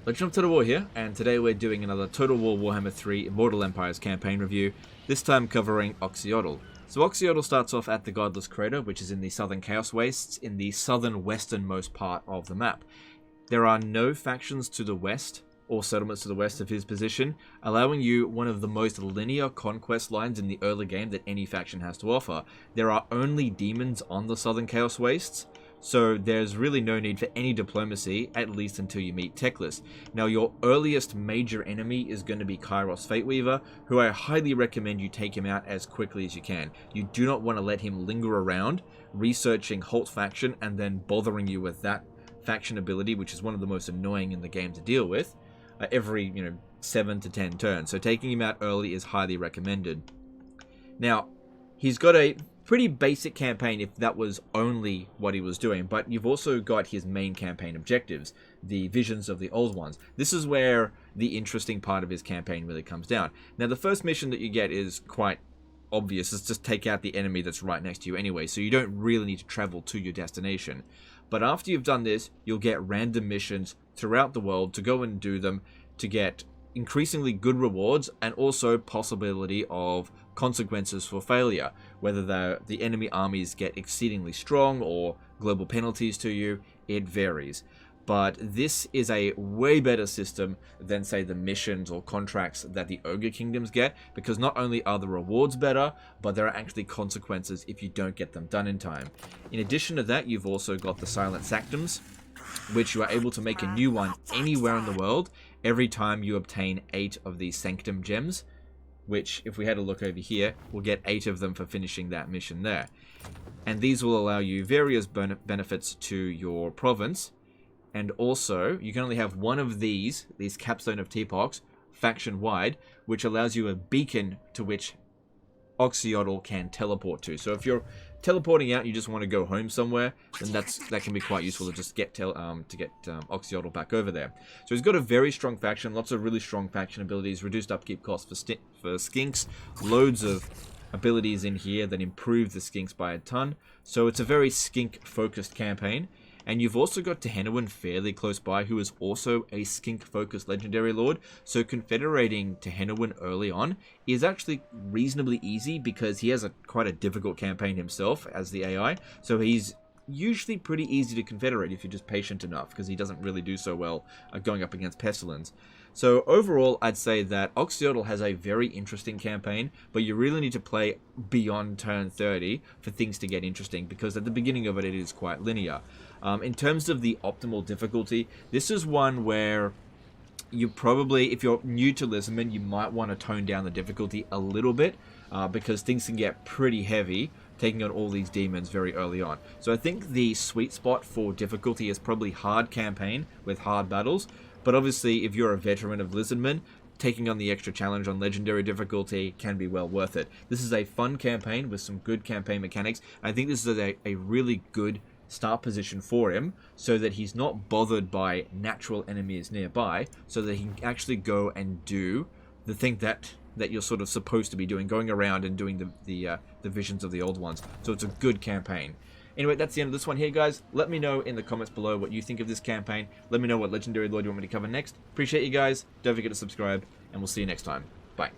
Legend of Total War here, and today we're doing another Total War Warhammer 3 Immortal Empires campaign review, this time covering Oxyotl. So Oxyotl starts off at the Godless Crater, which is in the Southern Chaos Wastes, in the southern westernmost part of the map. There are no factions to the west, or settlements to the west of his position, allowing you one of the most linear conquest lines in the early game that any faction has to offer. There are only demons on the Southern Chaos Wastes, so there's really no need for any diplomacy, at least until you meet Teclis. Now, your earliest major enemy is going to be Kairos Fateweaver, who I highly recommend you take him out as quickly as you can. You do not want to let him linger around, researching Halt faction, and then bothering you with that faction ability, which is one of the most annoying in the game to deal with, every 7 to 10 turns. So taking him out early is highly recommended. Now, he's got a pretty basic campaign if that was only what he was doing, but you've also got his main campaign objectives, the visions of the old ones. This is where the interesting part of his campaign really comes down. Now, the first mission that you get is quite obvious. It's just take out the enemy that's right next to you anyway, so you don't really need to travel to your destination. But after you've done this, you'll get random missions throughout the world to go and do them, to get increasingly good rewards and also possibility of consequences for failure, whether the enemy armies get exceedingly strong or global penalties to you. It varies, but this is a way better system than, say, the missions or contracts that the Ogre Kingdoms get, because not only are the rewards better, but there are actually consequences if you don't get them done in time. In addition to that, you've also got the Silent Sanctums, which you are able to make a new one anywhere in the world every time you obtain 8 of these Sanctum gems, which, if we had a look over here, we'll get 8 of them for finishing that mission there. And these will allow you various benefits to your province, and also you can only have one of these Capstone of Tepox, faction-wide, which allows you a beacon to which Oxyotl can teleport to. So if you're teleporting out and you just want to go home somewhere, then that can be quite useful to just get Oxyotl back over there. So he's got a very strong faction, lots of really strong faction abilities, reduced upkeep costs for skinks, loads of abilities in here that improve the skinks by a ton. So it's a very skink-focused campaign. And you've also got Tehenowin fairly close by, who is also a skink-focused legendary lord. So confederating Tehenowin early on is actually reasonably easy, because he has quite a difficult campaign himself as the AI. So he's usually pretty easy to confederate if you're just patient enough, because he doesn't really do so well going up against Pestilence. So overall, I'd say that Oxyotl has a very interesting campaign, but you really need to play beyond turn 30 for things to get interesting, because at the beginning of it, it is quite linear. In terms of the optimal difficulty, this is one where you probably, if you're new to Lisbon, you might want to tone down the difficulty a little bit, because things can get pretty heavy taking on all these demons very early on. So I think the sweet spot for difficulty is probably hard campaign with hard battles. But obviously, if you're a veteran of Lizardman, taking on the extra challenge on legendary difficulty can be well worth it. This is a fun campaign with some good campaign mechanics. I think this is a really good start position for him, so that he's not bothered by natural enemies nearby, so that he can actually go and do the thing that you're sort of supposed to be doing, going around and doing the visions of the old ones. So it's a good campaign. Anyway, that's the end of this one here, guys. Let me know in the comments below what you think of this campaign. Let me know what Legendary Lord you want me to cover next. Appreciate you guys. Don't forget to subscribe, and we'll see you next time. Bye.